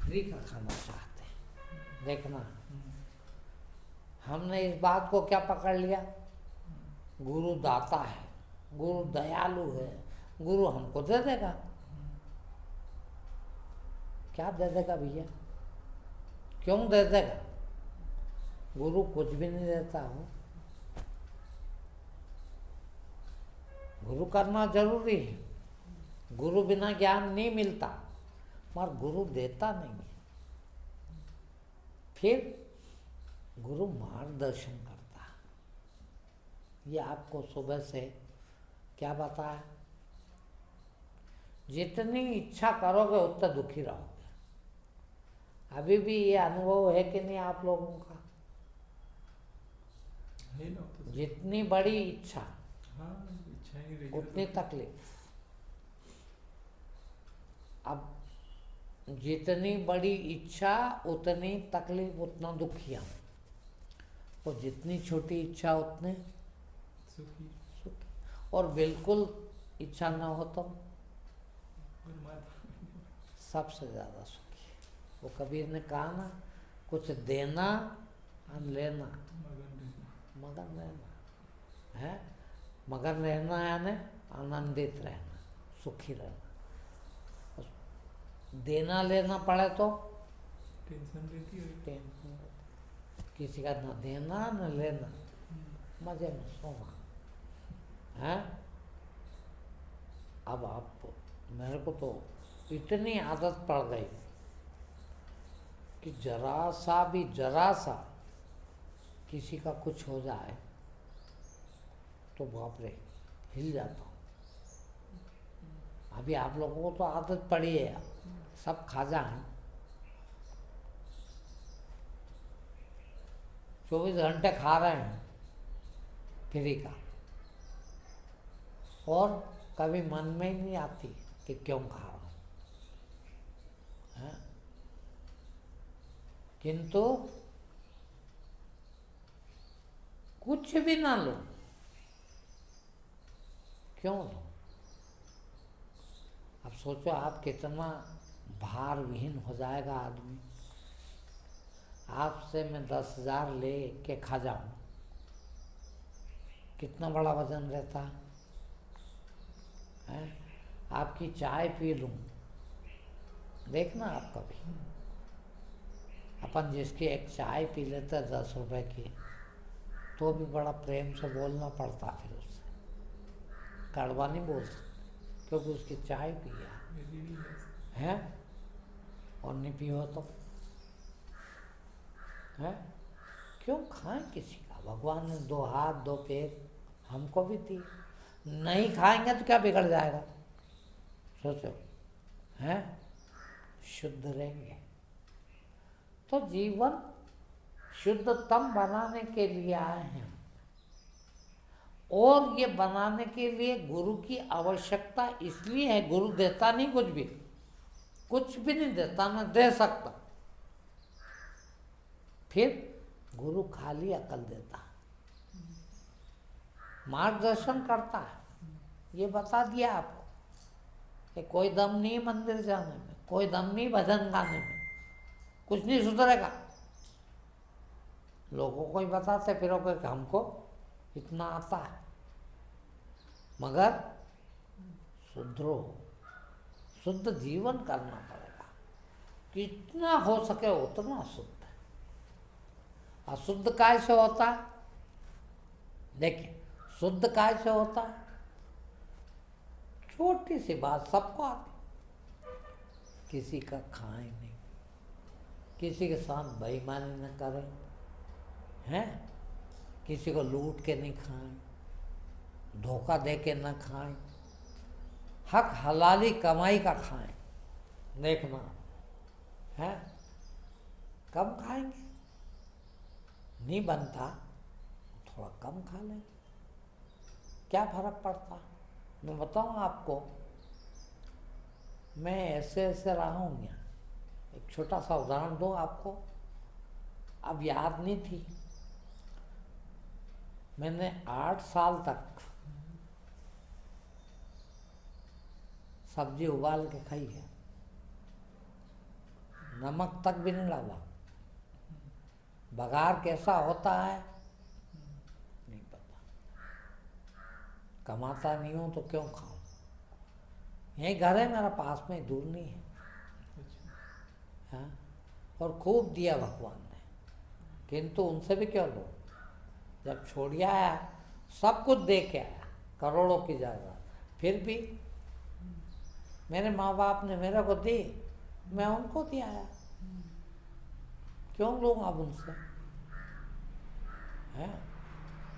Free का खाना चाहते हैं। देखना, हमने इस बात को क्या पकड़ लिया, गुरु दाता है, गुरु दयालु है, गुरु हमको दे देगा। क्या दे देगा भैया, क्यों दे देगा? गुरु कुछ भी नहीं देता हो। गुरु करना जरूरी है, गुरु बिना ज्ञान नहीं मिलता, मगर गुरु देता नहीं है। फिर गुरु मार्गदर्शन करता है। ये आपको सुबह से क्या बताया, जितनी इच्छा करोगे उतना दुखी रहोगे। अभी भी ये अनुभव है कि नहीं आप लोगों का? जितनी बड़ी इच्छा, उतनी तकलीफ। अब जितनी बड़ी इच्छा उतनी तकलीफ, उतना दुखिया, और जितनी छोटी इच्छा उतने सुखी। और बिल्कुल इच्छा न हो तो सबसे ज़्यादा सुखी। वो कबीर ने कहा ना, कुछ देना और लेना, मगन रहना है। मगन रहना यानी आनंदित रहना, सुखी रहना। देना लेना पड़े तो टेंशन रहती है। किसी का न देना न लेना, मजे में सोना है। अब आप, मेरे को तो इतनी आदत पड़ गई कि जरा सा किसी का कुछ हो जाए तो बाप रे हिल जाता हूँ। अभी आप लोगों को तो आदत पड़ी है, सब खाजा हैं, 24 घंटे खा रहे हैं फ्री का, और कभी मन में ही नहीं आती कि क्यों खा रहा हूँ, है? किंतु कुछ भी ना लो, क्यों लो? अब सोचो आप कितना भार विहीन हो जाएगा आदमी। आपसे मैं 10,000 ले के खा जाऊं, कितना बड़ा वजन रहता है? आपकी चाय पी लूं, देखना आप कभी, अपन जिसकी एक चाय पी लेते हैं 10 रुपए की, तो भी बड़ा प्रेम से बोलना पड़ता, फिर उससे कड़वा नहीं बोल सकते, क्योंकि उसकी चाय पिया है। और नहीं पियो तो है, क्यों खाएं किसी का? भगवान ने 2 हाथ 2 पैर हमको भी दिए, नहीं खाएंगे तो क्या बिगड़ जाएगा? सोचो, हैं? शुद्ध रहेंगे तो जीवन शुद्धतम बनाने के लिए आए हैं, और ये बनाने के लिए गुरु की आवश्यकता इसलिए है। गुरु देता नहीं कुछ भी नहीं देता, न दे सकता। फिर गुरु खाली अकल देता, मार्गदर्शन करता है। ये बता दिया आपको कि कोई दम नहीं मंदिर जाने में, कोई दम नहीं भजन गाने में, कुछ नहीं सुधरेगा। लोगों को ही बताते फिरोगे कि हमको इतना आता है, मगर शुद्रो, शुद्ध जीवन करना पड़ेगा, कितना हो सके उतना शुद्ध। अशुद्ध काय से होता है? देखिए, शुद्ध काय से होता है? छोटी सी बात सबको आती, किसी का खाए नहीं, किसी के साथ बेईमानी न करें, हैं? किसी को लूट के नहीं खाएं, धोखा दे के न खाएं, हक हलाली कमाई का खाएं। देखना है, कम खाएंगे, नहीं बनता थोड़ा कम खा लें, क्या फर्क पड़ता? मैं बताऊं आपको, मैं ऐसे रहा हूँ यहाँ। एक छोटा सा उदाहरण दूं आपको, अब याद नहीं थी। मैंने 8 साल तक सब्जी उबाल के खाई है, नमक तक भी नहीं डाला। बघार कैसा होता है नहीं पता, कमाता नहीं हूँ तो क्यों खाऊं। यही घर है मेरा, पास में, दूर नहीं है। हाँ, और खूब दिया भगवान ने, किंतु उनसे भी क्यों लो। जब छोड़ आया सब कुछ दे के आया, करोड़ों की जायदाद, फिर भी मेरे माँ बाप ने मेरे को दी, मैं उनको दिया आया, क्यों लूँगा अब उनसे। है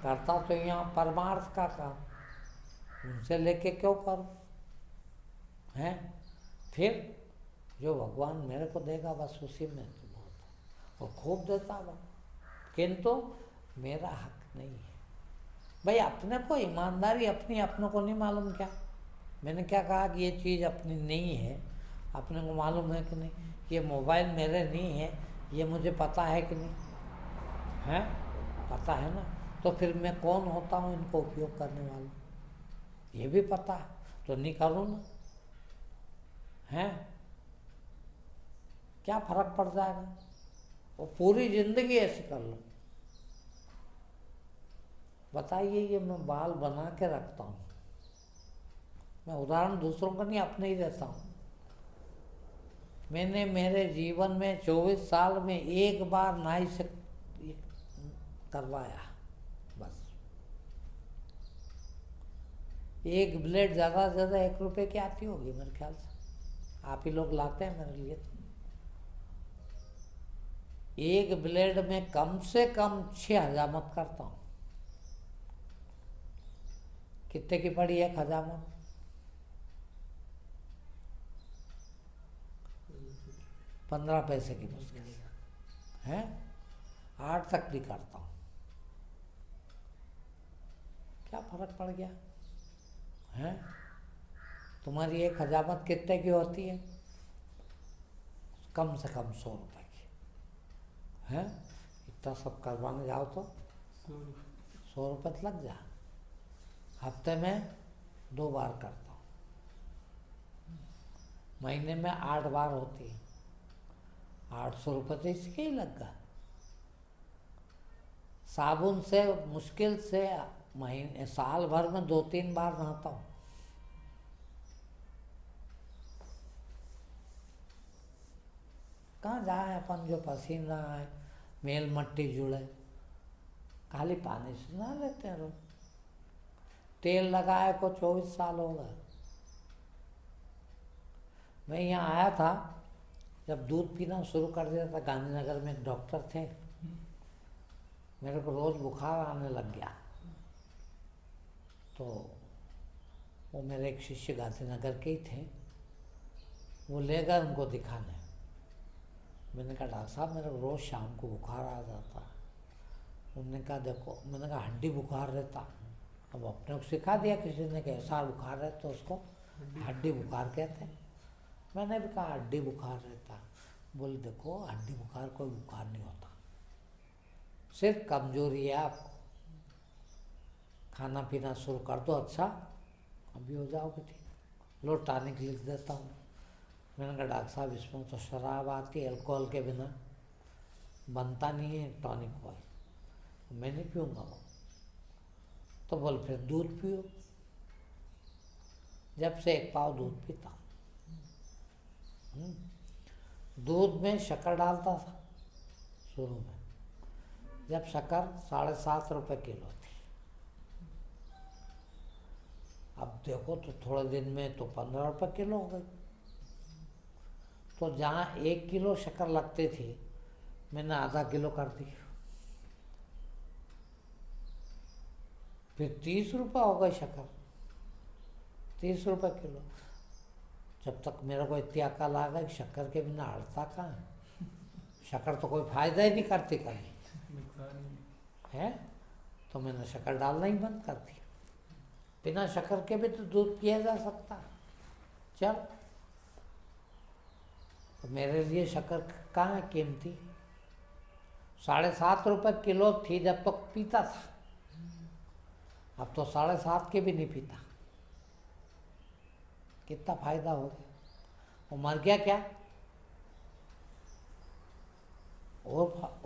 करता तो यहाँ परमार्थ का काम, उनसे लेके क्यों करूँ। हैं फिर जो भगवान मेरे को देगा बस उसी में तो बहुत है, और खूब देता वो, किंतु मेरा हक नहीं है। भाई अपने को ईमानदारी अपनी, अपनों को नहीं मालूम क्या। मैंने क्या कहा कि ये चीज़ अपनी नहीं है, अपने को मालूम है कि नहीं। ये मोबाइल मेरे नहीं है, ये मुझे पता है कि नहीं है, पता है ना। तो फिर मैं कौन होता हूँ इनको उपयोग करने वाला, ये भी पता है, तो नहीं करूँ ना। हैं क्या फर्क पड़ जाएगा, वो पूरी जिंदगी ऐसे कर लो। बताइए, ये मैं बाल बना के रखता हूँ, मैं उदाहरण दूसरों का नहीं, अपने ही देता हूँ। मैंने मेरे जीवन में 24 साल में एक बार नाई से करवाया बस। एक ब्लेड ज़्यादा से ज़्यादा 1 रुपए की आती होगी मेरे ख्याल से, आप ही लोग लाते हैं मेरे लिए। एक ब्लेड में कम से कम 6 हजामत करता हूँ। कितने की पड़ी 1 हजामत? 15 पैसे की मुश्किल है, 8 तक भी करता हूँ। क्या फर्क पड़ गया है। तुम्हारी 1 हजामत कितने की होती है? कम से कम 100 रुपए की है। इतना सब करवाने जाओ तो 100 रुपये तो लग जा। हफ्ते में 2 बार करता हूँ, महीने में 8 बार होती है, 800 रुपये तो इसके ही लग गया। साबुन से मुश्किल से महीने साल भर में 2-3 बार नहाता हूँ। कहाँ जाए अपन, जो पसीना है, मेल मट्टी जुड़े, खाली पानी से नहा लेते हैं लोग। तेल लगाए को 24 साल हो गए। मैं यहाँ आया था जब दूध पीना शुरू कर दिया था, गांधीनगर में एक डॉक्टर थे, मेरे को रोज़ बुखार आने लग गया। तो वो मेरे एक शिष्य गांधीनगर के ही थे, वो ले गए उनको दिखाने। मैंने कहा डॉक्टर साहब मेरे को रोज़ शाम को बुखार आ जाता। उन्होंने कहा देखो, मैंने कहा हड्डी बुखार रहता। अब अपने को सिखा दिया किसी ने कि ऐसा बुखार है तो उसको हड्डी बुखार कहते हैं। मैंने भी कहा हड्डी बुखार रहता। बोले देखो हड्डी बुखार कोई बुखार नहीं होता, सिर्फ कमजोरी है आपको। खाना पीना शुरू कर दो अच्छा, अभी हो जाओगे ठीक। लो टॉनिक लिख देता हूँ। मैंने कहा डॉक्टर साहब इसमें तो शराब आती है, अल्कोहल के बिना बनता नहीं है टॉनिक ऑयल, मैं नहीं पीऊँगा वो। तो बोल फिर दूध पियो। जब से 1 पाव दूध पीता हूँ। दूध में शक्कर डालता था शुरू में, जब शक्कर 7.5 रुपये किलो थी। अब देखो तो थोड़े दिन में तो 15 रुपये किलो हो गई। तो जहाँ 1 किलो शक्कर लगती थी, मैंने आधा किलो कर दी। फिर 30 रुपये हो गई शक्कर, 30 रुपये किलो। जब तक मेरे को इतनी अकल आ गई शक्कर के बिना हटता कहाँ है। शक्कर तो कोई फायदा ही नहीं करती कभी है, तो मैंने शक्कर डालना ही बंद कर दिया। बिना शक्कर के भी तो दूध पिया जा सकता है। चल तो मेरे लिए शक्कर कहाँ है कीमती। 7.5 रुपये किलो थी जब तक तो पीता था, अब तो 7.5 के भी नहीं पीता। कितना फायदा हो गया। वो मर गया क्या?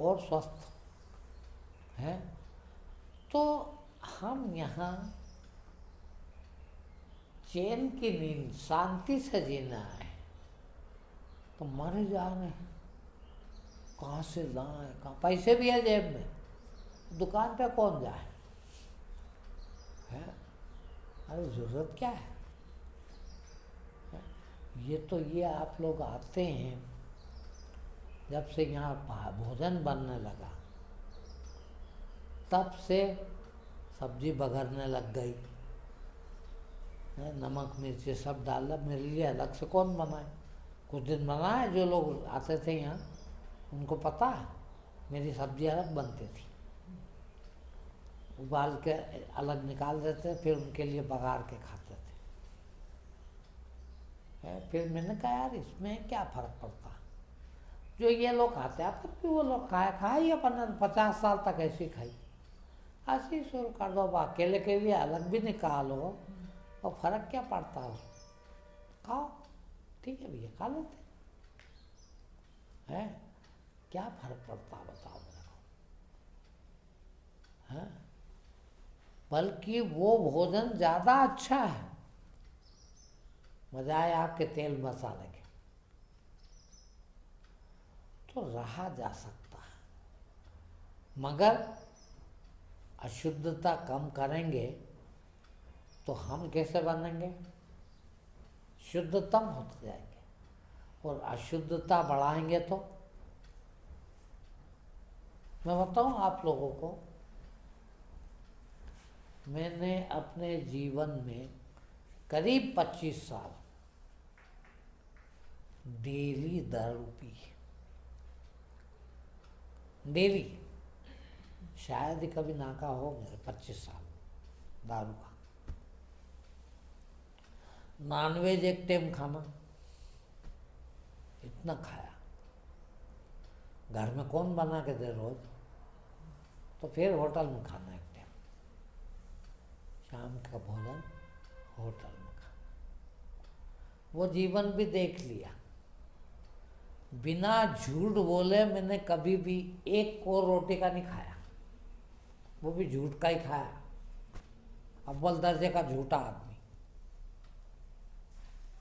और स्वस्थ है। तो हम यहाँ चैन की नींद शांति से जीना है, तो मर जा रहे हैं, कहाँ से लाए, कहाँ पैसे भी है जेब में, दुकान पे कौन जाए है? अरे जरूरत क्या है? ये तो ये आप लोग आते हैं, जब से यहाँ भोजन बनने लगा तब से सब्जी बघरने लग गई है, नमक मिर्ची सब डाला, मेरे लिए अलग से कौन बनाए? कुछ दिन बनाए, जो लोग आते थे यहाँ उनको पता है मेरी सब्जी अलग बनती थी, उबाल के अलग निकाल देते, फिर उनके लिए बघार के खाते थे है। फिर मैंने कहा यार इसमें क्या फ़र्क पड़ता, जो ये लोग खाते हैं भी वो लोग खाए अपन 50 साल तक ऐसे खाई, ऐसे ही शुरू कर दो। अब अकेले के लिए अलग भी निकालो और फर्क क्या पड़ता है, खाओ ठीक है भैया खा लेते हैं, क्या फर्क पड़ता है बताओ मेरे को है? बल्कि वो भोजन ज़्यादा अच्छा है, बजाय आपके तेल मसाले के। तो रहा जा सकता है, मगर अशुद्धता कम करेंगे तो हम कैसे बनेंगे? शुद्धतम होते जाएंगे, और अशुद्धता बढ़ाएंगे तो मैं बताऊं आप लोगों को, मैंने अपने जीवन में करीब 25 साल डेली दारू पी, डेली, शायद ही कभी नाका हो मेरे 25 साल दारू का। नॉनवेज एक टाइम खाना, इतना खाया, घर में कौन बना के दे रोज, तो फिर होटल में खाना, एक टाइम शाम का भोजन होटल में खाना। वो जीवन भी देख लिया, बिना झूठ बोले मैंने कभी भी एक कोर रोटी का नहीं खाया, वो भी झूठ का ही खाया, अव्वल दर्जे का झूठा आदमी,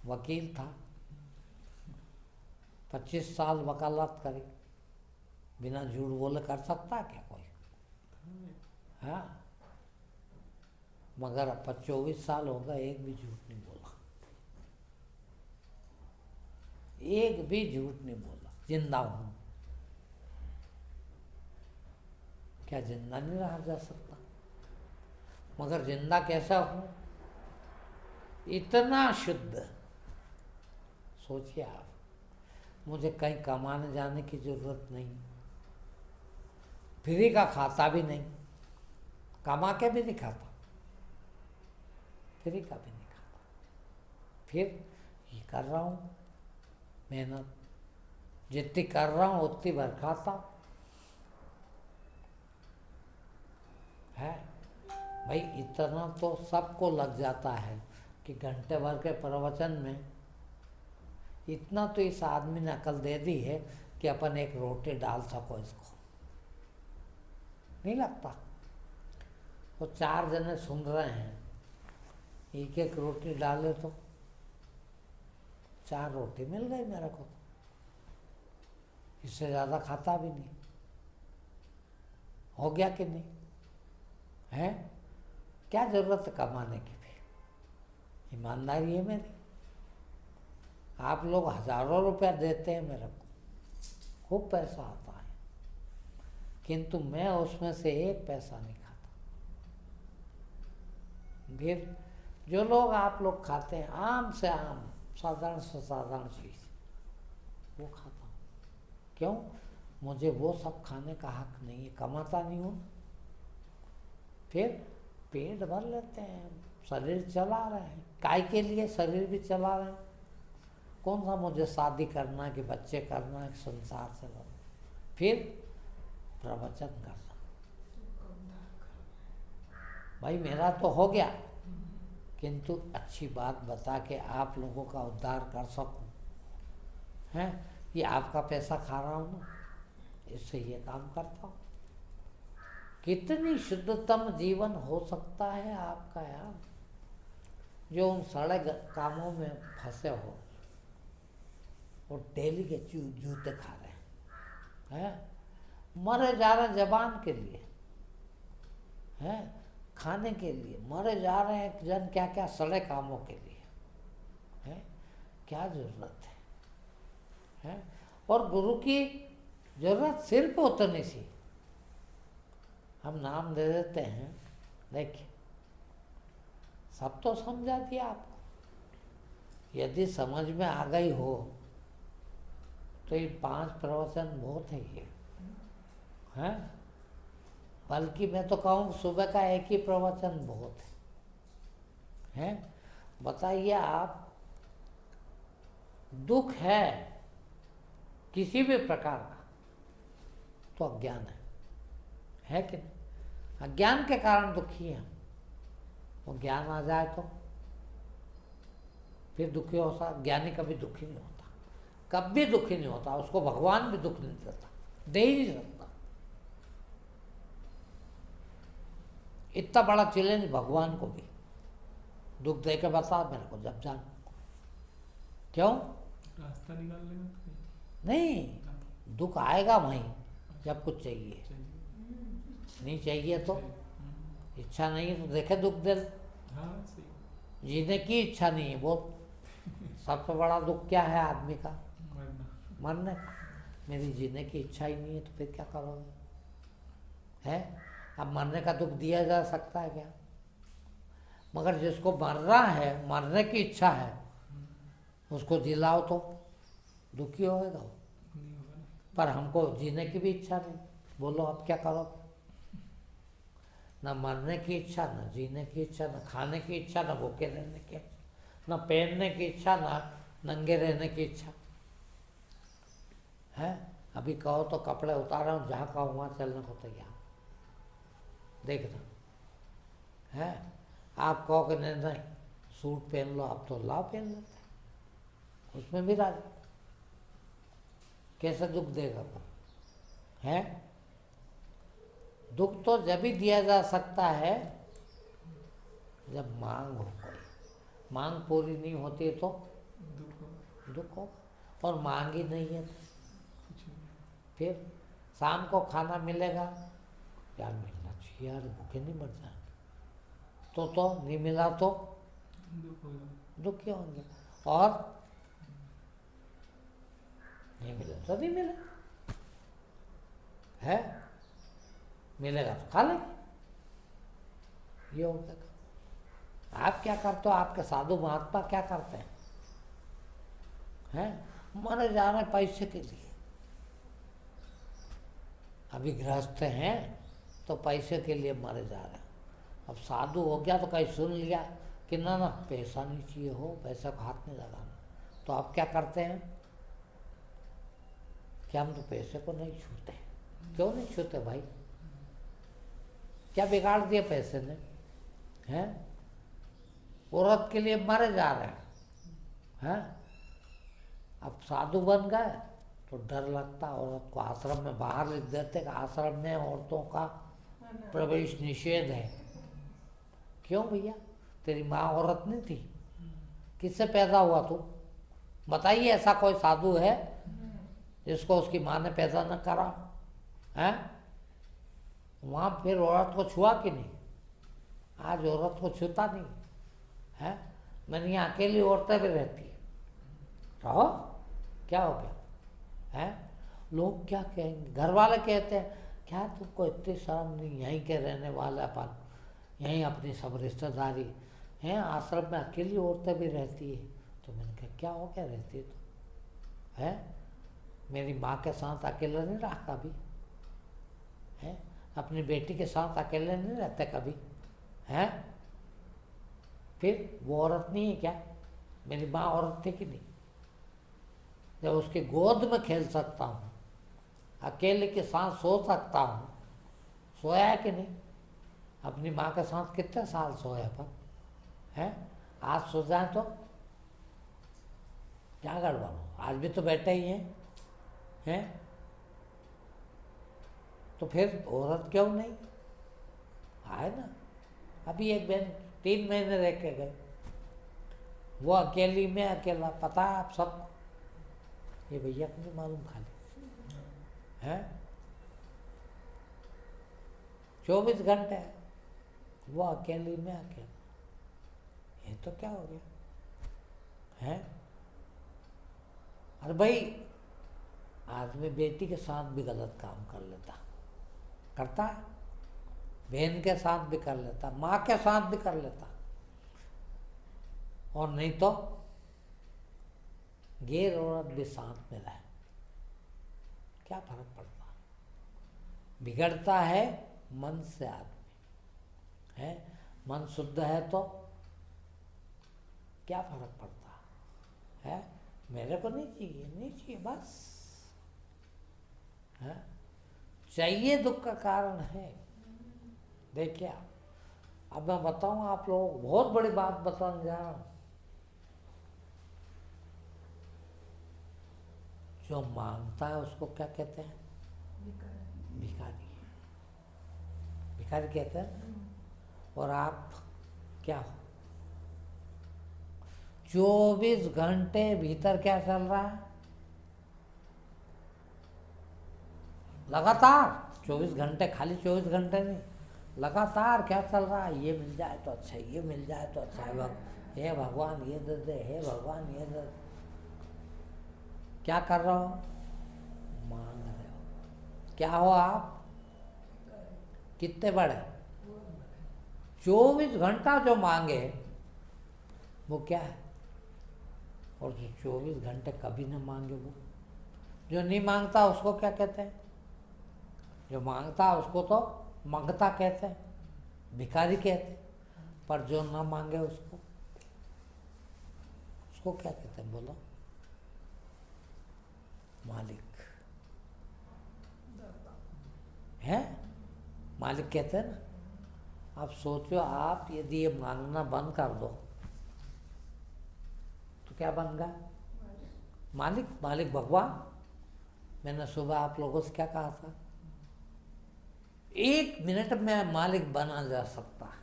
वकील था, 25 साल वकालत करी, बिना झूठ बोले कर सकता है क्या कोई? हाँ, मगर अब 24 साल हो गए, एक भी झूठ नहीं बोला, एक भी झूठ नहीं बोला, जिंदा हूं। क्या जिंदा नहीं रहा जा सकता? मगर जिंदा कैसा हूं? इतना शुद्ध, सोचिए आप, मुझे कहीं कमाने जाने की जरूरत नहीं, फ्री का खाता भी नहीं, कमा के भी नहीं खाता, फ्री का भी नहीं खाता, फिर ये कर रहा हूँ मेहनत, जितनी कर रहा हूँ उतनी भर खाता है। भाई इतना तो सबको लग जाता है कि घंटे भर के प्रवचन में इतना तो इस आदमी ने अकल दे दी है कि अपन एक रोटी डाल सको इसको, नहीं लगता? वो 4 जने सुन रहे हैं, एक एक रोटी डाले तो 4 रोटी मिल गई मेरे को, इससे ज़्यादा खाता भी नहीं, हो गया कि नहीं है? क्या जरूरत है कमाने की भी? ईमानदारी है मेरी। आप लोग हजारों रुपया देते हैं मेरे को, खूब पैसा आता है, किंतु मैं उसमें से एक पैसा नहीं खाता। फिर जो लोग आप लोग खाते हैं आम से आम, साधारण से साधारण चीज, वो खाता हूँ। क्यों? मुझे वो सब खाने का हक नहीं है, कमाता नहीं हूँ। फिर पेट भर लेते हैं, शरीर चला रहे हैं, काय के लिए शरीर भी चला रहे हैं। कौन सा मुझे शादी करना है कि बच्चे करना है, संसार से लड़ना, फिर प्रवचन करना। भाई मेरा तो हो गया, किंतु अच्छी बात बता के आप लोगों का उद्धार कर सकूं, हैं? ये आपका पैसा खा रहा हूँ ना, इससे ये काम करता हूँ। कितनी शुद्धतम जीवन हो सकता है आपका यार, जो उन सारे कामों में फंसे हो और डेली के जूते खा रहे हैं, मरे जा रहे हैं जबान के लिए, हैं खाने के लिए मरे जा रहे हैं जन क्या क्या सड़े कामों के लिए, हैं क्या जरूरत है, हैं? और गुरु की जरूरत सिर्फ उतनी सी, हम नाम दे देते हैं। देखिए सब तो समझा दिया आपको, यदि समझ में आ गई हो तो ये 5 प्रवचन बहुत है ये, हैं? बल्कि मैं तो कहूँ सुबह का एक ही प्रवचन बहुत है, हैं? बताइए आप, दुख है किसी भी प्रकार का तो अज्ञान है कि नहीं? अज्ञान के कारण दुखी है, वो ज्ञान आ जाए तो फिर दुखी हो सकता। ज्ञानी कभी दुखी नहीं होता, कभी दुखी नहीं होता, उसको भगवान भी दुख नहीं देता, दे ही नहीं सकता। इतना बड़ा चैलेंज भगवान को भी, दुख दे के बता मेरे को जब जान, क्यों रास्ता निकाल लेगा नहीं, दुख आएगा वहीं जब कुछ चाहिए, नहीं चाहिए तो इच्छा नहीं है तो देखे दुख दे। हाँ सही। जीने की इच्छा नहीं है, वो सबसे बड़ा दुख क्या है आदमी का? मरने का। मेरी जीने की इच्छा ही नहीं है तो फिर क्या करोगे, है? अब मरने का दुख दिया जा सकता है क्या? मगर जिसको मरना है, मरने की इच्छा है, उसको दिलाओ तो दुखी होगा वो। पर हमको जीने की भी इच्छा नहीं, बोलो अब क्या करो? न मरने की इच्छा, न जीने की इच्छा, न खाने की इच्छा, न भूखे रहने की, न पहनने की इच्छा, न नंगे रहने की इच्छा है। अभी कहो तो कपड़े उतारा हूँ, जहाँ कहो वहाँ चलने को तैयार, देखना है। आप कहो कि नहीं नहीं सूट पहन लो, आप तो लाओ पहन लेते, उसमें भी राजी। कैसे दुख देगा वो, है? दुख तो जब ही दिया जा सकता है जब मांग हो कोई, मांग पूरी नहीं होती तो दुख हो, और मांग ही नहीं है तो फिर शाम को खाना मिलेगा, यार मिलना चाहिए यार, भूखे नहीं मर जाएंगे, तो नहीं मिला तो दुखी होंगे, और नहीं मिला तो नहीं मिला, है? मिलेगा तो खा लेंगे, ये हो गया। आप क्या करते हो? आपके साधु महात्मा क्या करते हैं? मरे जा रहे पैसे के लिए। अभी गृहस्थ हैं तो पैसे के लिए मरे जा रहे हैं। अब साधु हो गया तो कहीं सुन लिया कि ना ना पैसा नहीं चाहिए हो, पैसा को हाथ नहीं लगाना, तो आप क्या करते हैं कि हम तो पैसे को नहीं छूते। क्यों नहीं छूते भाई? क्या बिगाड़ दिया पैसे ने, हैं? औरत के लिए मरे जा रहे हैं। अब साधु बन गए तो डर लगता, औरत को आश्रम में बाहर लिख देते कि आश्रम में औरतों का प्रवेश निषेध है। क्यों भैया? तेरी माँ औरत नहीं थी? किससे पैदा हुआ तू? बताइए ऐसा कोई साधु है जिसको उसकी माँ ने पैदा न करा है? वहाँ फिर औरत को छुआ कि नहीं? आज औरत को छूता नहीं है। मैंने यहाँ अकेली औरतें भी रहती है, रहो, क्या हो गया है? लोग क्या कहेंगे? घर वाले कहते हैं क्या तुमको इतनी शर्म नहीं, यहीं के रहने वाला अपन, यहीं अपनी सब रिश्तेदारी हैं, आश्रम में अकेली औरतें भी रहती है। तो मैंने कहा क्या हो गया, रहती है तो है। मेरी माँ के साथ अकेले नहीं रहा कभी, है? अपनी बेटी के साथ अकेले नहीं रहते कभी, है? फिर वो औरत नहीं है क्या? मेरी माँ औरत थी कि नहीं? जब उसके गोद में खेल सकता हूँ, अकेले के साथ सो सकता हूँ, सोया है कि नहीं? अपनी माँ के साथ कितने साल सोए अपन, है? आज सो जाए तो क्या गड़बड़ हो? आज भी तो बैठे ही हैं, हैं? तो फिर औरत क्यों नहीं? है ना। अभी एक बहन 3 महीने रह के गए, वो अकेली में अकेला, पता है आप सब, ये भैया को नहीं मालूम खाली है। 24 घंटे वो अकेली में अकेला, ये तो क्या हो गया है? अरे भाई, आदमी बेटी के साथ भी गलत काम कर लेता, करता है, बहन के साथ भी कर लेता, माँ के साथ भी कर लेता, और नहीं तो गैर औरत भी साथ में रहे, क्या फर्क पड़ता? बिगड़ता है मन से आदमी, है, मन शुद्ध है तो क्या फर्क पड़ता है? मेरे को नहीं चाहिए, नहीं चाहिए, बस है। चाहिए दुख का कारण है। देखिए अब मैं बताऊं आप लोगों को, बहुत बड़ी बात बताने जा रहा हूं। जो मांगता है उसको क्या कहते हैं? भिखारी। भिखारी कहते हैं। और आप क्या हो? 24 घंटे भीतर क्या चल रहा है? लगातार 24 घंटे, खाली 24 घंटे नहीं, लगातार क्या चल रहा है? ये मिल जाए तो अच्छा, ये मिल जाए तो अच्छा है, हे भगवान ये दे दे, हे भगवान ये दे। क्या कर रहे हो? मांग रहे हो। क्या हो आप? कितने बड़े? 24 घंटा जो मांगे वो क्या है? और जो 24 घंटे कभी न मांगे, वो जो नहीं मांगता उसको क्या कहते हैं? जो मांगता है उसको तो मंगता कहते हैं, भिखारी कहते हैं। पर जो ना मांगे उसको क्या कहते हैं? बोलो। मालिक है, मालिक कहते हैं ना। आप सोचो, आप यदि ये मांगना बंद कर दो तो क्या बन गया? मालिक। मालिक भगवान। मैंने सुबह आप लोगों से क्या कहा था? 1 मिनट में मालिक बना जा सकता है,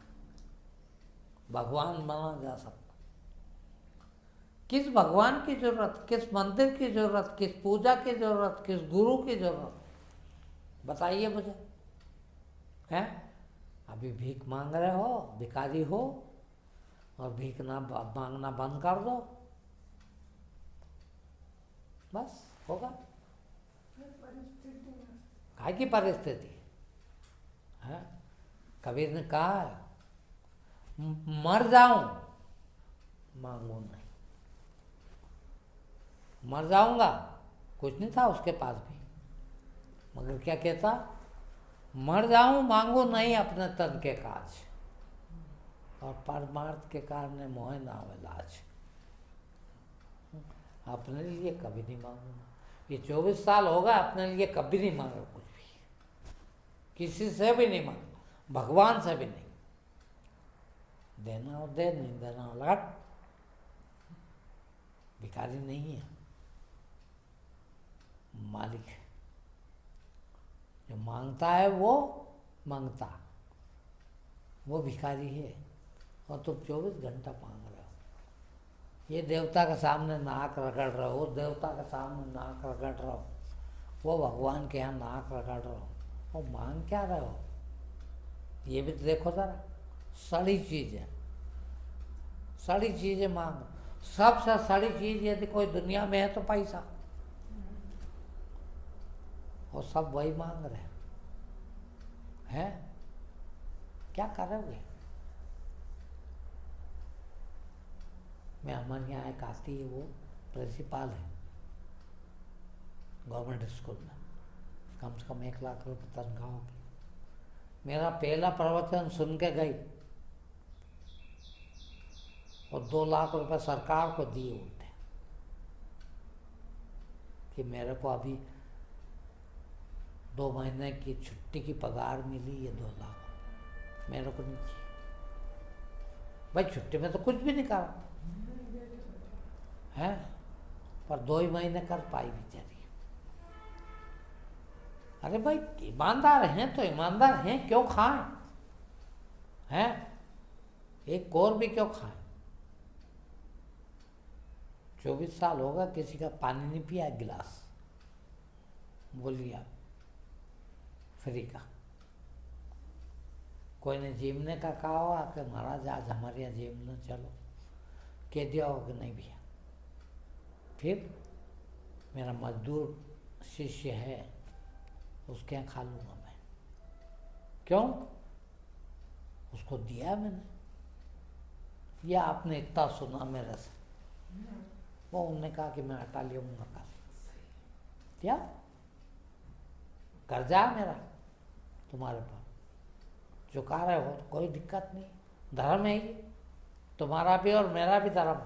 भगवान बना जा सकता। किस भगवान की जरूरत, किस मंदिर की जरूरत, किस पूजा की जरूरत, किस गुरु की जरूरत, बताइए मुझे, है? अभी भीख मांग रहे हो, भिखारी हो, और भीख ना मांगना बंद कर दो, बस होगा। काय की परिस्थिति है? कबीर ने कहा है, मर जाऊं मांगू नहीं। मर जाऊंगा, कुछ नहीं था उसके पास भी, मगर क्या कहता? मर जाऊं मांगू नहीं अपने तन के काज, और परमार्थ के कारण मोह ना हो लाज। अपने लिए कभी नहीं मांगूंगा। ये 24 साल होगा, अपने लिए कभी नहीं मांगा कुछ भी, किसी से भी नहीं मांगा, भगवान से भी नहीं। देना हो दे, नहीं देना हो लट। भिखारी नहीं है, मालिक है। जो मांगता है वो मांगता, वो भिखारी है। और तुम 24 घंटा मांग रहे हो। ये देवता के सामने नाक रगड़ रहे हो, देवता के सामने नाक रगड़ रहे हो, वो भगवान के यहाँ नाक रगड़ रहे हो, वो मांग क्या रहे हो? ये भी तो देखो जरा। सड़ी चीज़ें, सड़ी चीज़ें मांगो। सबसे सड़ी चीज़ यदि कोई दुनिया में है तो पैसा, और सब वही मांग रहे हैं। क्या करोगे? मैं हमारे यहाँ एक आती है, वो प्रिंसिपल है गवर्नमेंट स्कूल में, कम से कम 1 लाख रुपये तनख्वाह होगी। मेरा पहला प्रवचन सुन के गई और 2 लाख रुपए सरकार को दिए उल्टे, कि मेरे को अभी 2 महीने की छुट्टी की पगार मिली, ये 2 लाख मेरे को नहीं चाहिए। भाई छुट्टी में तो कुछ भी नहीं करा है, पर 2 ही महीने कर पाई बेचारी। अरे भाई ईमानदार हैं तो ईमानदार हैं, क्यों खाएं? हैं? एक कौर भी क्यों खाएं? 24 साल होगा किसी का पानी नहीं पिया एक गिलास, बोलिए आप, फ्री का। कोई ने जिमने का कहा होगा कि महाराज आज हमारे यहाँ जिमने चलो, कह दिया होगा कि नहीं भैया। फिर मेरा मजदूर शिष्य है, उसके यहाँ खा लूँगा मैं। क्यों? उसको दिया मैंने, या आपने इतना सुना मेरे से? वो उन्होंने कहा कि मैं हटा लूँगा कल। क्या कर्जा है मेरा तुम्हारे पास, चुका रहे हो तो कोई दिक्कत नहीं, धर्म है ये, तुम्हारा भी और मेरा भी धर्म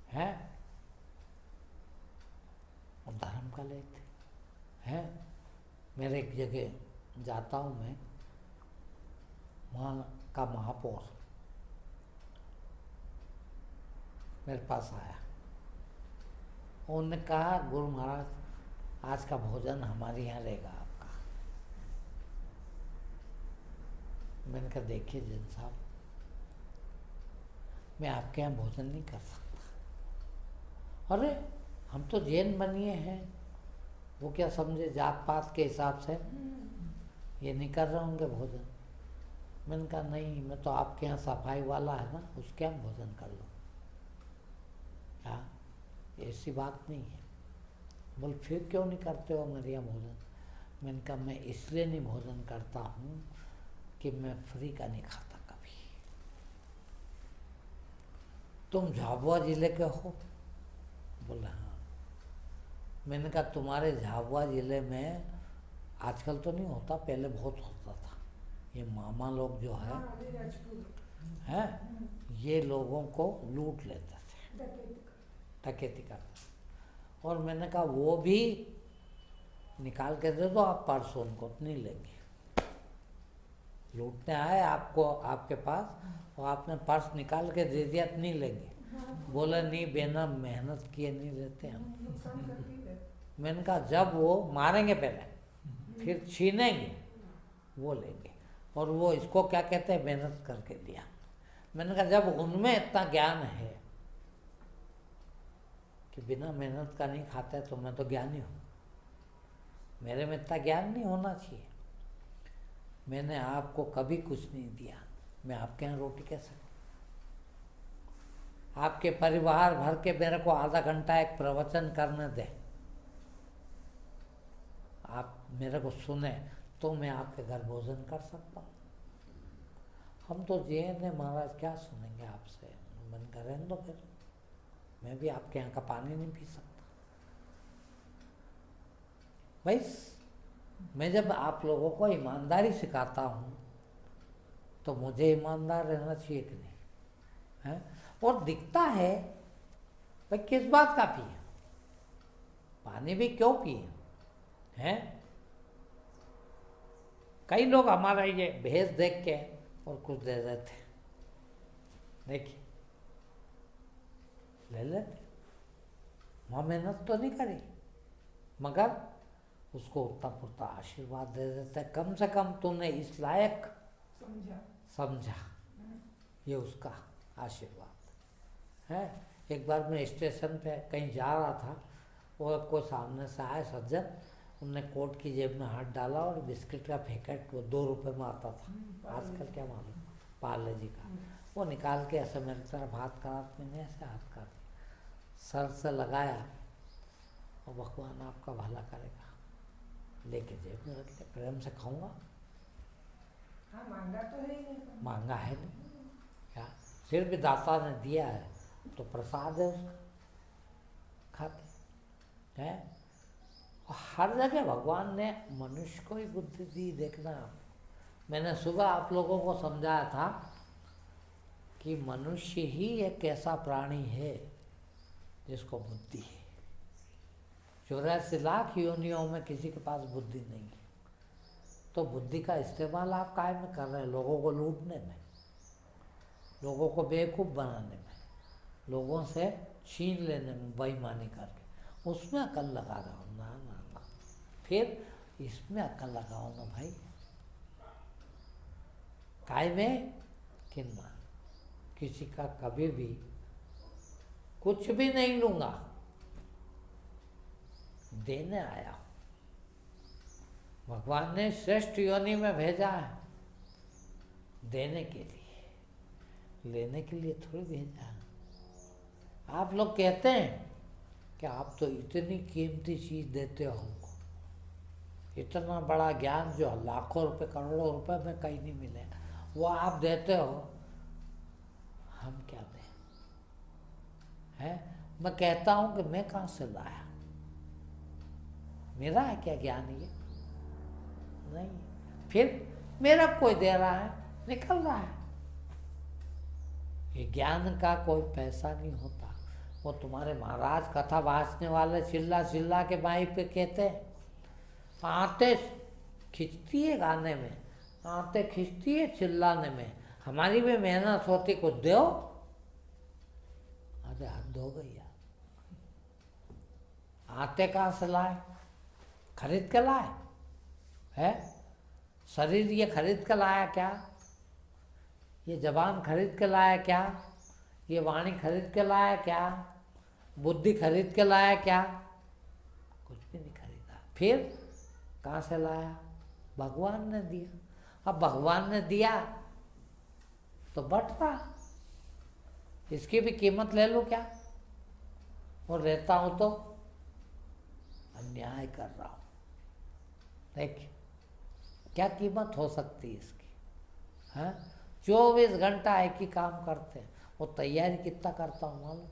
है। और धर्म का लेते हैं। मेरे एक जगह जाता हूँ मैं, वहाँ का महापौर मेरे पास आया, उन्होंने कहा गुरु महाराज आज का भोजन हमारे यहाँ रहेगा आपका। मैंने कहा देखिए जैन साहब, मैं आपके यहाँ भोजन नहीं कर सकता। अरे हम तो जैन बनिए हैं, वो क्या समझे जात पात के हिसाब से ये नहीं कर रहे होंगे भोजन। मैंने कहा नहीं, मैं तो आपके यहाँ सफाई वाला है ना, उसके यहाँ भोजन कर लो। हाँ, ऐसी बात नहीं है। बोल फिर क्यों नहीं करते हो मेरे यहाँ भोजन? मैंने कहा मैं इसलिए नहीं भोजन करता हूँ कि मैं फ्री का नहीं खाता कभी। तुम झाबुआ जिले के हो? बोले हाँ। मैंने कहा तुम्हारे झाबुआ जिले में आजकल तो नहीं होता, पहले बहुत होता था, ये मामा लोग जो है हैं, ये लोगों को लूट लेते थे, डकैती करते। और मैंने कहा वो भी निकाल के दे दो आप परसों, उनको नहीं लेंगे। लूटने आए आपको, आपके पास, और आपने पर्स निकाल के दे दिया तो नहीं लेंगे। बोले नहीं बिना मेहनत किए नहीं लेते हम। मैंने कहा जब वो मारेंगे पहले फिर छीनेंगे वो लेंगे। और वो इसको क्या कहते हैं, मेहनत करके दिया। मैंने कहा जब उनमें इतना ज्ञान है कि बिना मेहनत का नहीं खाते तो मैं तो ज्ञानी हूँ, मेरे में इतना ज्ञान नहीं होना चाहिए। मैंने आपको कभी कुछ नहीं दिया, मैं आपके यहाँ रोटी कैसे? आपके परिवार भर के मेरे को आधा घंटा एक प्रवचन करने दे, आप मेरे को सुने तो मैं आपके घर भोजन कर सकता हूँ। हम तो जैन है महाराज, क्या सुनेंगे आपसे? मन करें तो फिर मैं भी आपके यहाँ का पानी नहीं पी सकता। भाई मैं जब आप लोगों को ईमानदारी सिखाता हूँ तो मुझे ईमानदार रहना चाहिए कि नहीं है? और दिखता है भाई किस बात का पिए, पानी भी क्यों पिए हैं? कई लोग हमारा ये भेष देख के और कुछ दे देते, देखिए ले लेते, वहाँ मेहनत तो नहीं करी मगर उसको उतना पुरता आशीर्वाद दे देते। कम से कम तूने इस लायक समझा, ये उसका आशीर्वाद है। एक बार मैं स्टेशन पे कहीं जा रहा था, वो कोई सामने से आए सज्जन, उनने कोट की जेब में हाथ डाला और बिस्किट का पैकेट, वो 2 रुपए में आता था, आजकल क्या मालूम, पार्ले जी का, वो निकाल के ऐसे मेरी तरफ हाथ करा, मैंने ऐसे हाथ कर सर से लगाया और भगवान आपका भला करेगा, लेके जेब में रख ले, प्रेम से खाऊंगा। हाँ, मांगा तो है ही नहीं, मांगा है नहीं क्या, फिर भी दाता ने दिया है तो प्रसाद है उसका, खाते हैं। और हर जगह भगवान ने मनुष्य को ही बुद्धि दी। देखना आप, मैंने सुबह आप लोगों को समझाया था कि मनुष्य ही एक ऐसा प्राणी है जिसको बुद्धि है। 84 लाख योनियों में किसी के पास बुद्धि नहीं है, तो बुद्धि का इस्तेमाल आप काय में कर रहे हैं? लोगों को लूटने में, लोगों को बेवकूफ़ बनाने में, लोगों से छीन लेने में, बेईमानी करके, उसमें अकल लगा रहे हो। ना ना ना, फिर इसमें अक्ल लगाओ ना भाई। काय में किन्ना, किसी का कभी भी कुछ भी नहीं लूंगा, देने आया हूं। भगवान ने श्रेष्ठ योनि में भेजा है देने के लिए, लेने के लिए थोड़ी भेजा है। आप लोग कहते हैं कि आप तो इतनी कीमती चीज देते हो हमको, इतना बड़ा ज्ञान जो लाखों रुपए करोड़ों रुपए में कहीं नहीं मिलेगा, वो आप देते हो, हम क्या दें? है, मैं कहता हूं कि मैं कहां से लाया, मेरा है क्या ज्ञान ये? नहीं। फिर मेरा कोई दे रहा है, निकल रहा है। ये ज्ञान का कोई पैसा नहीं होता। वो तुम्हारे महाराज कथा भासने वाले चिल्ला चिल्ला के माइक पे कहते हैं, आते खिंचती है गाने में, आते खिंचती है चिल्लाने में, हमारी भी मेहनत होती, कुछ दो। अरे हद हो गई यार। आते कहाँ से लाए? खरीद के लाए है? शरीर ये खरीद के लाया क्या? ये जबान खरीद के लाया क्या? ये वाणी खरीद के लाया क्या? बुद्धि खरीद के लाया क्या? कुछ भी नहीं खरीदा। फिर कहाँ से लाया? भगवान ने दिया। अब भगवान ने दिया तो बट रहा, इसकी भी कीमत ले लो क्या? और रहता हूं तो अन्याय कर रहा हूं। देखिए क्या कीमत हो सकती है इसकी? हाँ, 24 घंटा एक ही काम करते हैं। वो तैयारी कितना करता हूँ मालूम?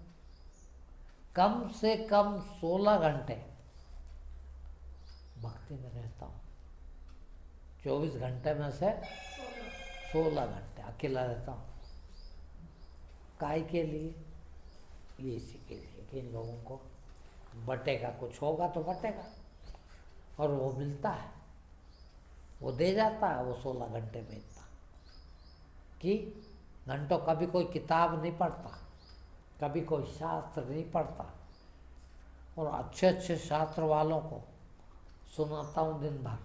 कम से कम 16 घंटे भक्ति में रहता हूँ। 24 घंटे में से 16 घंटे अकेला रहता हूँ। काय के लिए? ये इसी के लिए कि इन लोगों को बटेगा, कुछ होगा तो बटेगा, और वो मिलता है, वो दे जाता है। वो 16 घंटे में इतना कि घंटों कभी कोई किताब नहीं पढ़ता, कभी कोई शास्त्र नहीं पढ़ता, और अच्छे अच्छे शास्त्र वालों को सुनाता हूँ दिन भर।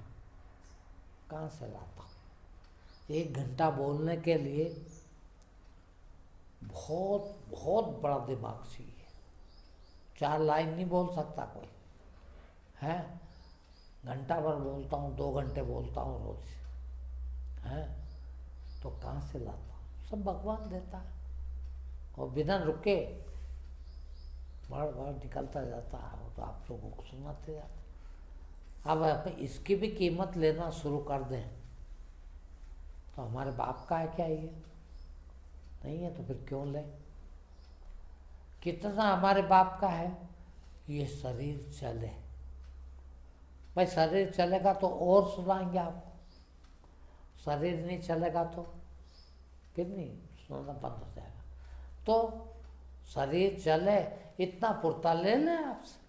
कहाँ से लाता हूँ? 1 घंटा बोलने के लिए बहुत बहुत बड़ा दिमाग चाहिए। 4 लाइन नहीं बोल सकता कोई है। घंटा भर बोलता हूँ, 2 घंटे बोलता हूँ रोज है। तो कहाँ से लाता हूँ? सब भगवान देता है, और बिना रुके बार बार निकलता जाता है। वो तो आप लोगों को सुनाते जाते। अब इसकी भी कीमत लेना शुरू कर दें तो हमारे बाप का है क्या ये? नहीं है तो फिर क्यों लें? कितना हमारे बाप का है? ये शरीर चले। भाई शरीर चलेगा तो और सुनाएंगे आपको, शरीर नहीं चलेगा तो फिर नहीं सुनाना, बंद हो जाएगा। तो शरीर चले इतना पुरता ले लें आपसे,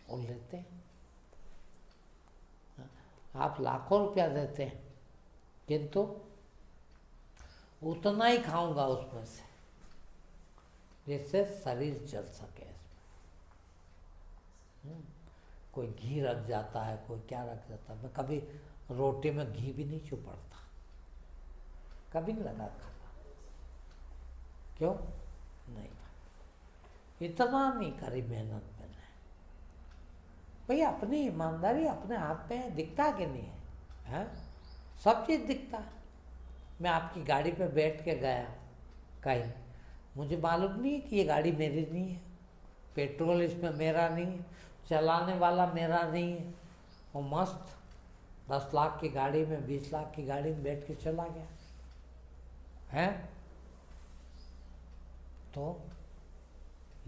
और लेते हैं। आप लाखों रुपया देते हैं, किंतु उतना ही खाऊंगा उसमें से जिससे शरीर चल सके। इसमें कोई घी रख जाता है, कोई क्या रख जाता है। मैं कभी रोटी में घी भी नहीं चुपड़ता, कभी नहीं लगा खाना। क्यों नहीं? इतना नहीं करी मेहनत मैंने। भाई अपनी ईमानदारी अपने हाथ में दिखता कि नहीं है? सब चीज़ दिखता है। मैं आपकी गाड़ी पे बैठ के गया कहीं, मुझे मालूम नहीं है कि ये गाड़ी मेरी नहीं है, पेट्रोल इसमें मेरा नहीं है, चलाने वाला मेरा नहीं है। वो मस्त 10 लाख की गाड़ी में, 20 लाख की गाड़ी में बैठ के चला गया है। तो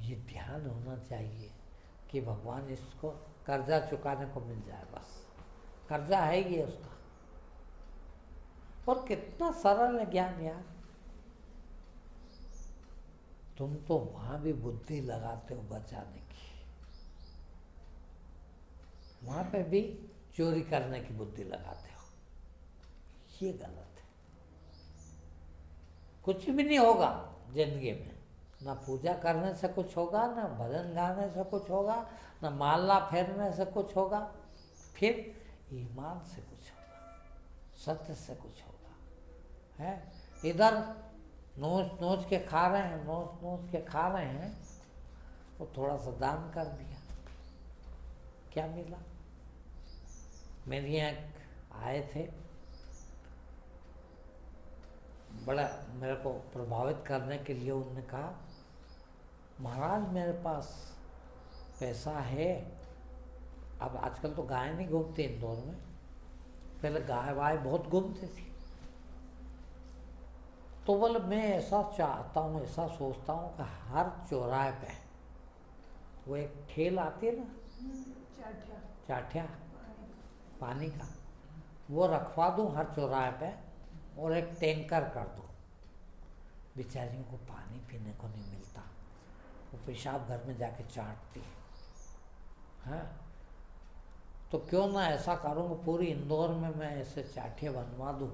ये ध्यान होना चाहिए कि भगवान इसको कर्जा चुकाने को मिल जाए, बस कर्जा है ये उसका। और कितना सरल है ज्ञान यार। तुम तो वहां भी बुद्धि लगाते हो बचाने की, वहां पे भी चोरी करने की बुद्धि लगाते हो। ये गलत है। कुछ भी नहीं होगा जिंदगी में, ना पूजा करने से कुछ होगा, ना भजन गाने से कुछ होगा, ना माला फेरने से कुछ होगा। फिर ईमान से कुछ होगा, सत्य से कुछ होगा। है इधर नोच नोच के खा रहे हैं, नोच नोच के खा रहे हैं, वो थोड़ा सा दान कर दिया, क्या मिला? मेरे यहाँ आए थे, बड़ा मेरे को प्रभावित करने के लिए उन्होंने कहा, महाराज मेरे पास पैसा है। अब आजकल तो गाय नहीं घूमती इंदौर में, पहले गाय वाय बहुत घूमती थी। तो बोले मैं ऐसा चाहता हूँ, ऐसा सोचता हूँ कि हर चौराहे पे वो एक ठेल आती है ना, चाठा चाठिया पानी पानी का, वो रखवा दूँ हर चौराहे पे और एक टैंकर कर दूँ। बेचारियों को पानी पीने को नहीं मिलता, वो पेशाब घर में जाके चाटती है। तो क्यों ना ऐसा करूँगा, पूरी इंदौर में मैं ऐसे चाठे बनवा दूँ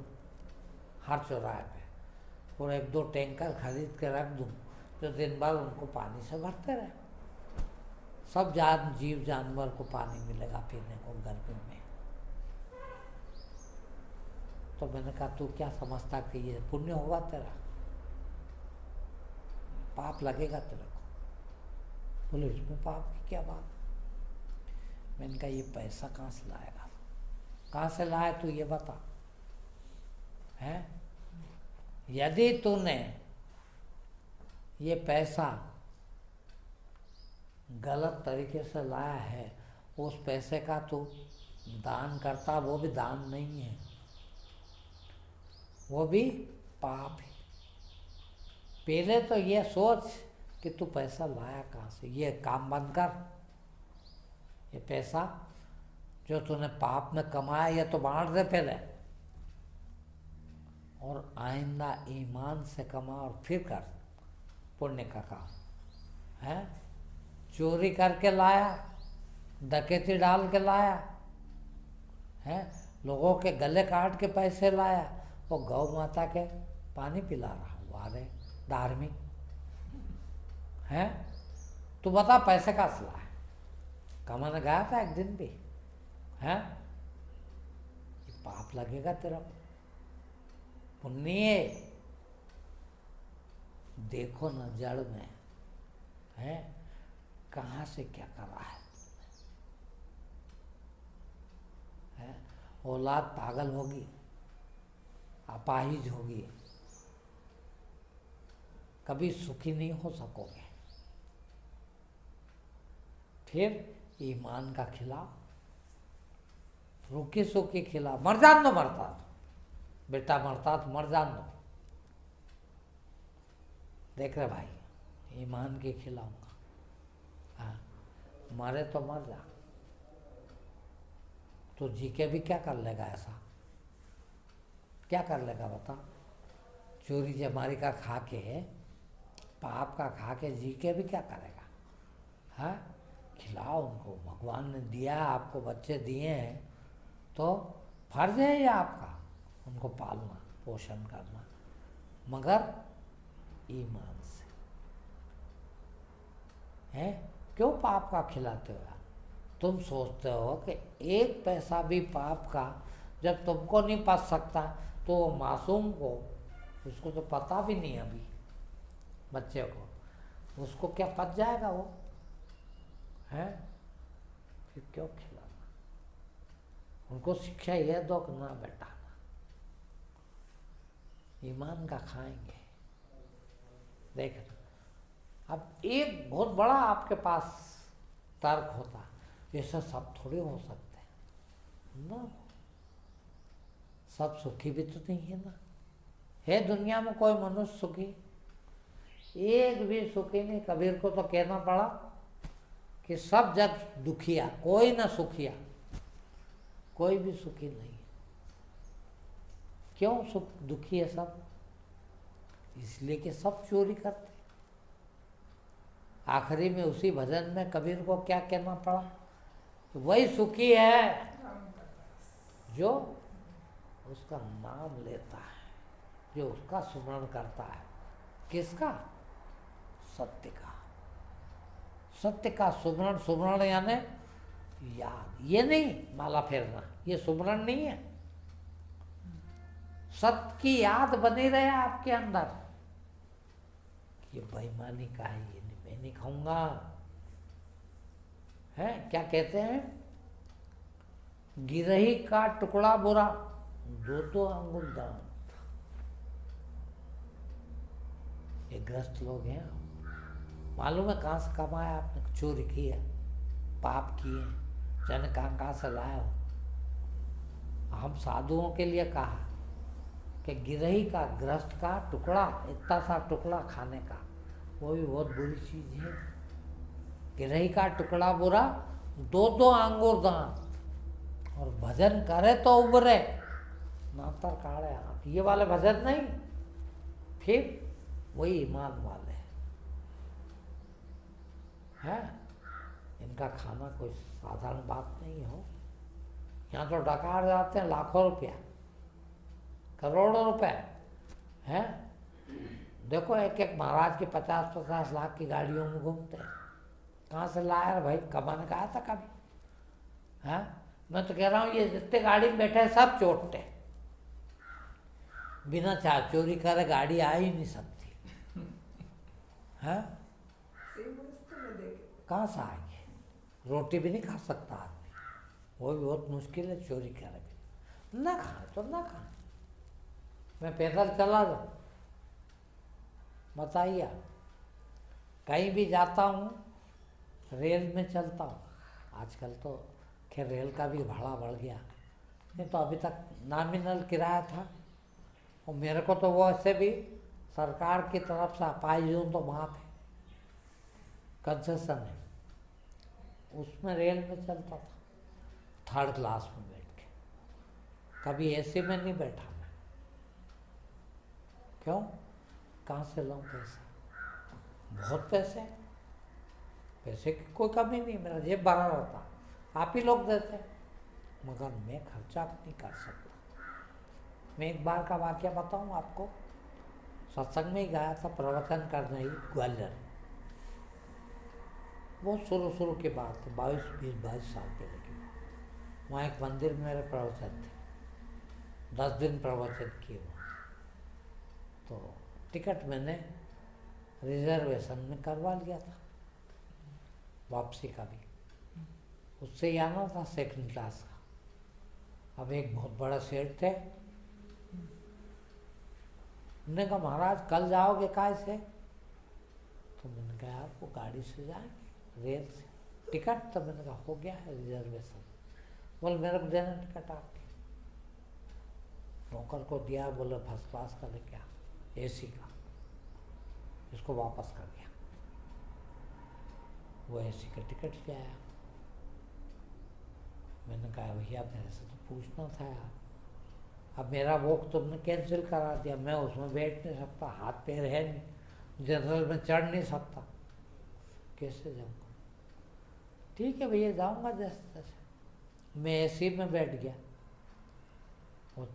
हर चौराहे पे, और एक दो टैंकर खरीद के रख दूँ, जो दिन भर उनको पानी से भरते रहे। सब जीव जानवर को पानी मिलेगा पीने को गर्मी में। तो मैंने कहा तू क्या समझता कि ये पुण्य होगा तेरा, पाप लगेगा तेरे को? बोले इसमें पाप की क्या बात? मैंने कहा ये पैसा कहाँ से लाएगा, कहाँ से लाए तू ये बता। है यदि तूने ये पैसा गलत तरीके से लाया है, उस पैसे का तू दान करता, वो भी दान नहीं है, वो भी पाप है। पहले तो ये सोच कि तू पैसा लाया कहाँ से, ये काम बंद कर। ये पैसा जो तूने पाप में कमाया, ये तो बांट दे पहले, और आइंदा ईमान से कमा और फिर कर पुण्य का काम। है चोरी करके लाया, डकैती डाल के लाया, है लोगों के गले काट के पैसे लाया, वो गौ माता के पानी पिला रहा हुआ। अरे धार्मिक है, तू बता पैसे का असला है? कमाने गया था एक दिन भी, है ये पाप लगेगा तेरा, पुण्य देखो न जड़ में है, कहाँ से क्या करा है? औलाद पागल होगी, अपाहिज होगी, कभी सुखी नहीं हो सकोगे। फिर ईमान का खिलाफ, रूखी सूखी खिलाफ, मर जान दो, मरता तो बेटा मरता तो मर जान दो। देख रहे भाई, ईमान के खिलाऊंगा, हाँ मरे तो मर जा, तो जी के भी क्या कर लेगा? ऐसा क्या कर लेगा बता? चोरी चमारी का खा के, पाप का खा के जी के भी क्या करेगा? हाँ खिलाओ उनको, भगवान ने दिया आपको, बच्चे दिए हैं तो फर्ज है ये आपका उनको पालना पोषण करना, मगर ईमान से। है क्यों पाप का खिलाते हो? तुम सोचते हो कि एक पैसा भी पाप का जब तुमको नहीं पच सकता, तो वो मासूम को, उसको तो पता भी नहीं अभी, बच्चे को, उसको क्या पच जाएगा वो? है फिर क्यों खिलाना? उनको शिक्षा यह दो कि ना बेटा, ईमान का खाएंगे। देख अब एक बहुत बड़ा आपके पास तर्क होता, ऐसा सब थोड़े हो सकते हैं ना, सब सुखी भी तो नहीं है ना। है दुनिया में कोई मनुष्य सुखी? एक भी सुखी नहीं। कबीर को तो कहना पड़ा कि सब जग दुखिया, कोई ना सुखिया, कोई भी सुखी नहीं। क्यों सुख दुखी है सब? इसलिए कि सब चोरी करते। आखिरी में उसी भजन में कबीर को क्या कहना पड़ा? वही सुखी है जो उसका नाम लेता है, जो उसका सुमरण करता है। किसका? सत्य का। सत्य का सुमरण। सुमरण यानी याद, ये नहीं माला फेरना, ये सुमरन नहीं है। सत्य की याद बनी रहे आपके अंदर, ये बेईमानी का है, ये नहीं, मैं नहीं खाऊंगा। है क्या कहते हैं, गिरही का टुकड़ा बुरा, दो दो अंगुल दान। ये ग्रस्त लोग हैं, मालूम है कहाँ से कमाया आपने, चोरी की है, पाप किए, जाने कहाँ से लाए हो। हम साधुओं के लिए कहा कि गिरही का, ग्रस्त का टुकड़ा, इतना सा टुकड़ा खाने का, वो भी बहुत बुरी चीज है। गिरही का टुकड़ा बुरा, दो दो अंगूर दांत, और भजन करे तो उबरे, नातर काढ़े आंख। ये वाले भजन नहीं, फिर वही ईमान वाले हैं। इनका खाना कोई साधारण बात नहीं हो। यहाँ तो डकार जाते हैं लाखों रुपया, करोड़ों रुपए हैं। देखो एक एक महाराज के 50-50 लाख की गाड़ियों में घूमते हैं। कहाँ से लाया है भाई, कमाने का आया था कभी? हैं, मैं तो कह रहा हूँ ये जितने गाड़ी में बैठे हैं सब चोटते, बिना चार चोरी करे गाड़ी आ ही नहीं सकती। हैं, कहाँ से आएंगे? रोटी भी नहीं खा सकता आदमी, वो भी बहुत मुश्किल है, चोरी करे भी ना खाए तो ना खाए। मैं पैदल चला जाऊँ, बताइए, कहीं भी जाता हूँ रेल में चलता हूँ। आजकल तो खैर रेल का भी भाड़ा बढ़ गया, नहीं तो अभी तक नॉमिनल किराया था। और मेरे को तो वो ऐसे भी सरकार की तरफ से अपाई हूँ तो वहाँ पे कंसेशन है, उसमें रेल में चलता था, थर्ड क्लास में बैठ के। कभी एसी में नहीं बैठा मैं। क्यों? कहाँ से लाऊं पैसे? बहुत पैसे, पैसे की कोई कमी नहीं, मेरा जेब भरा रहता, आप ही लोग देते, मगर मैं खर्चा नहीं कर सकता। मैं एक बार का वाक्य बताऊं आपको, सत्संग में ही गया था प्रवचन करने ही ग्वालियर। बहुत शुरू की बात है, 22 साल पहले की। वहाँ एक मंदिर में मेरे प्रवचन थे, 10 दिन प्रवचन किए हुए। तो टिकट मैंने रिजर्वेशन में करवा लिया था, वापसी का भी उससे ही आना था, सेकंड क्लास का। अब एक बहुत बड़ा सेठ थे, उन्होंने कहा महाराज कल जाओगे काय से? तो मैंने कहा आप वो गाड़ी से जाएंगे, रेल से। टिकट? तो मैंने कहा हो गया है रिजर्वेशन। बोले मेरे को देना टिकट आपके। नौकर को दिया, बोले फर्स्ट क्लास का लेके आ, एसी का। इसको वापस कर दिया, वो एसी का टिकट ले आया। मैंने कहा भैया मेरे से तो पूछना था यार, अब मेरा वॉक तुमने कैंसिल करा दिया, मैं उसमें बैठ नहीं सकता, हाथ पैर है नहीं, जनरल में चढ़ नहीं सकता, कैसे जाऊँगा? ठीक है भैया जाऊँगा जैसे तैसे। मैं एसी में बैठ गया, वो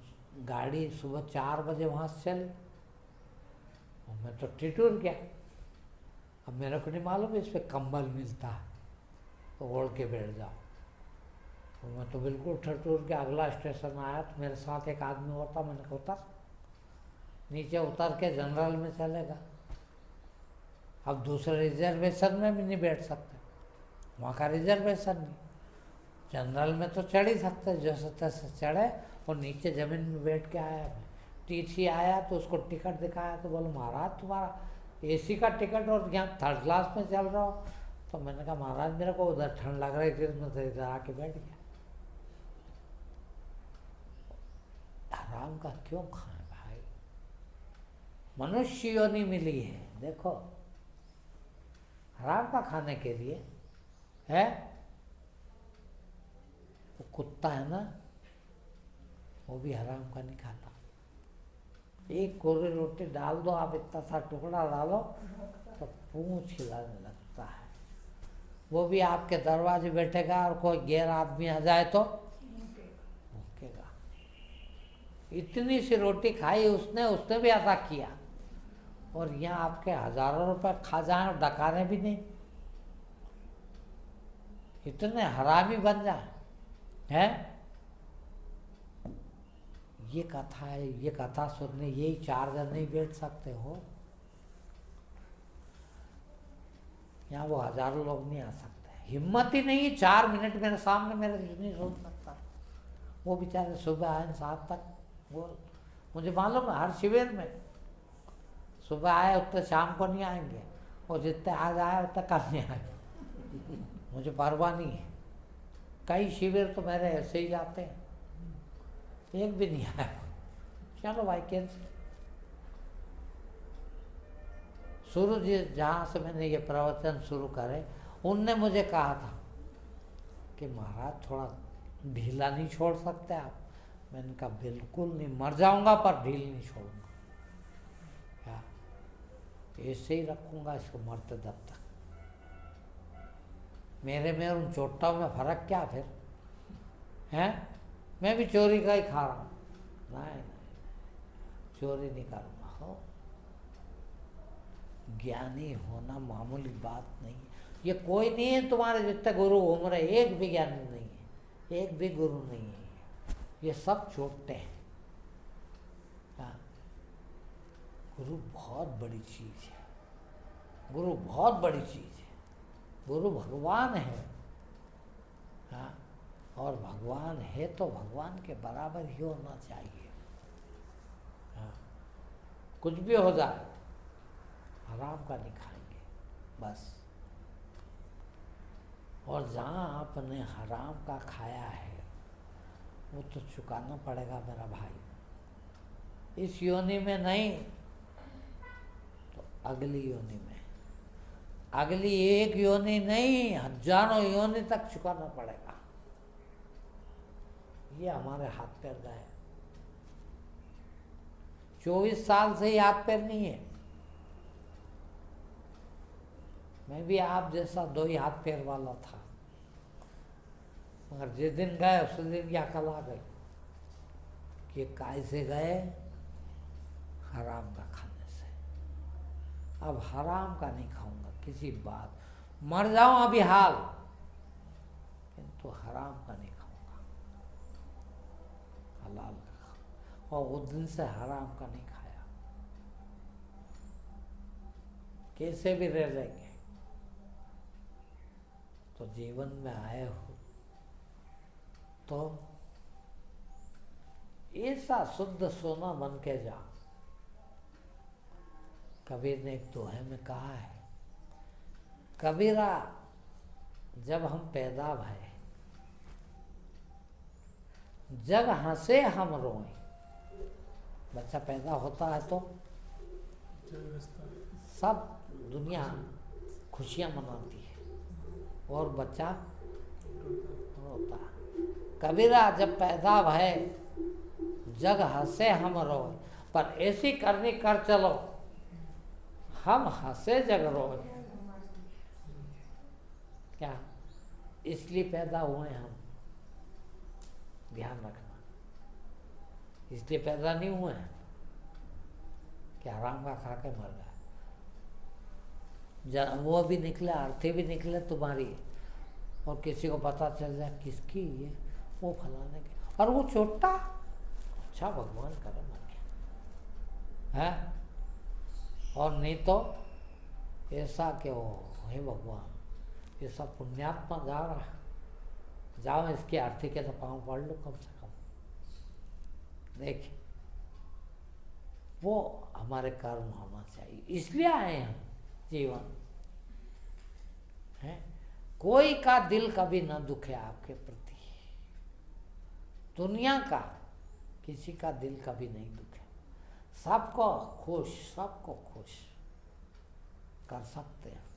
गाड़ी सुबह 4 बजे वहाँ से चली, और मैं तो टिटूर गया। अब मेरे को नहीं मालूम इस पर कंबल मिलता है तो ओढ़ के बैठ जाओ। तो मैं तो बिल्कुल ठटूर के, अगला स्टेशन आया तो मेरे साथ एक आदमी होता, मैंने कहा उतर, नीचे उतर के जनरल में चलेगा। अब दूसरे रिजर्वेशन में भी नहीं बैठ सकते, वहाँ का रिजर्वेशन नहीं। जनरल में तो चढ़ ही सकते, जैसे तैसे चढ़े और नीचे ज़मीन में बैठ के आया मैं। टीसी आया तो उसको टिकट दिखाया, तो बोले महाराज तुम्हारा एसी का टिकट और यहाँ थर्ड क्लास में चल रहा हो। तो मैंने कहा महाराज मेरे को उधर ठंड लग रही थी, मैं तो इधर आके बैठ गया। हराम का क्यों खाएं भाई? मनुष्य योनि मिली है, देखो हराम का खाने के लिए है। वो कुत्ता है ना, वो भी हराम का नहीं खाता। एक कोरी रोटी डाल दो आप, इतना सा टुकड़ा डालो तो पूंछ हिलाने लगता है। वो भी आपके दरवाजे बैठेगा और कोई गैर आदमी आ जाए तो भूखेगा। इतनी सी रोटी खाई उसने भी अदा किया, और यहाँ आपके हजारों रुपए खा जाए और डकारे भी नहीं। इतने हरामी बन जाए, हैं? ये कथा है, ये कथा सुनने यही 4 जन नहीं बैठ सकते हो, यहाँ वो हजारों लोग नहीं आ सकते। हिम्मत ही नहीं, 4 मिनट मेरे सामने मेरे नहीं सुन सकता। वो बेचारे सुबह आए 7 तक, वो मुझे मालूम है हर शिविर में सुबह आए उतने शाम को नहीं आएंगे, और जितने आज आए उतने कल नहीं आएंगे, मुझे परवाह नहीं है। कई शिविर तो मेरे ऐसे ही जाते हैं, एक भी नहीं आया। चलो भाई कैंसिल। शुरू जहाँ से मैंने ये प्रवचन शुरू करे, उनने मुझे कहा था कि महाराज थोड़ा ढीला नहीं छोड़ सकते आप। मैंने कहा बिल्कुल नहीं, मर जाऊंगा पर ढील नहीं छोड़ूंगा, क्या ऐसे ही रखूंगा इसको मरते दब तक। मेरे में और उन चोटाओं में फर्क क्या फिर, हैं? मैं भी चोरी का ही खा रहा हूँ, नहीं चोरी नहीं करूँगा। हो, ज्ञानी होना मामूली बात नहीं है। ये कोई नहीं है तुम्हारे जितने गुरु घूम रहे, एक भी ज्ञानी नहीं है, एक भी गुरु नहीं है, ये सब छोटे हैं। हाँ, गुरु बहुत बड़ी चीज है, गुरु बहुत बड़ी चीज है, गुरु भगवान है। हाँ, और भगवान है तो भगवान के बराबर ही होना चाहिए। हाँ, कुछ भी हो जाए हराम का नहीं खाएंगे बस। और जहाँ आपने हराम का खाया है वो तो चुकाना पड़ेगा मेरा भाई, इस योनि में नहीं तो अगली योनि में, अगली एक योनि नहीं हजारों योनि तक चुकाना पड़ेगा। ये हमारे हाथ पैर गए, 24 साल से ही हाथ पैर नहीं है। मैं भी आप जैसा 2 ही हाथ पैर वाला था, मगर जिस दिन गए उस दिन की अकल आ गई कि काय से गए, हराम का खाने से। अब हराम का नहीं खाऊंगा किसी बात, मर जाऊं अभी हाल, किंतु हराम का नहीं खाऊंगा, हलाल का खाऊंगा। और उस दिन से हराम का नहीं खाया, कैसे भी रह लेंगे। तो जीवन में आए हो तो ऐसा शुद्ध सोना बन के जाओ। कबीर ने एक दोहे में कहा है, कबीरा जब हम पैदा भये, जग हंसे हम रोए। बच्चा पैदा होता है तो सब दुनिया खुशियां मनाती है और बच्चा रोता है। कबीरा जब पैदा भये जग हंसे हम रोए, पर ऐसी करनी कर चलो हम हंसे जग रोए। क्या इसलिए पैदा हुए हम, ध्यान रखना, इसलिए पैदा नहीं हुए हैं कि हराम का खा के मर गए। वो भी निकले, अर्थी भी निकले तुम्हारी, और किसी को पता चल जाए किसकी ये, वो फलाने की, और वो छोटा, अच्छा भगवान करे मर गया है। और नहीं तो ऐसा कि वो हे भगवान ये सब पुण्यात्मा जा रहा है, जाओ इसके आरती के तो पाँव पढ़ लो कम से कम। देखिए वो हमारे कर्म होना चाहिए, इसलिए आए हम जीवन है। कोई का दिल कभी ना दुखे आपके प्रति, दुनिया का किसी का दिल कभी नहीं दुखे, सबको खुश कर सकते हैं।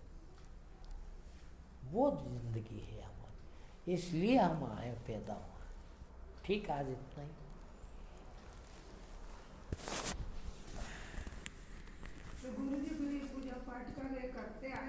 वो जिंदगी है हमारी, इसलिए हम आए पैदा हुए। ठीक, आज इतना ही। तो गुरु जी पूजा पाठ करते आए।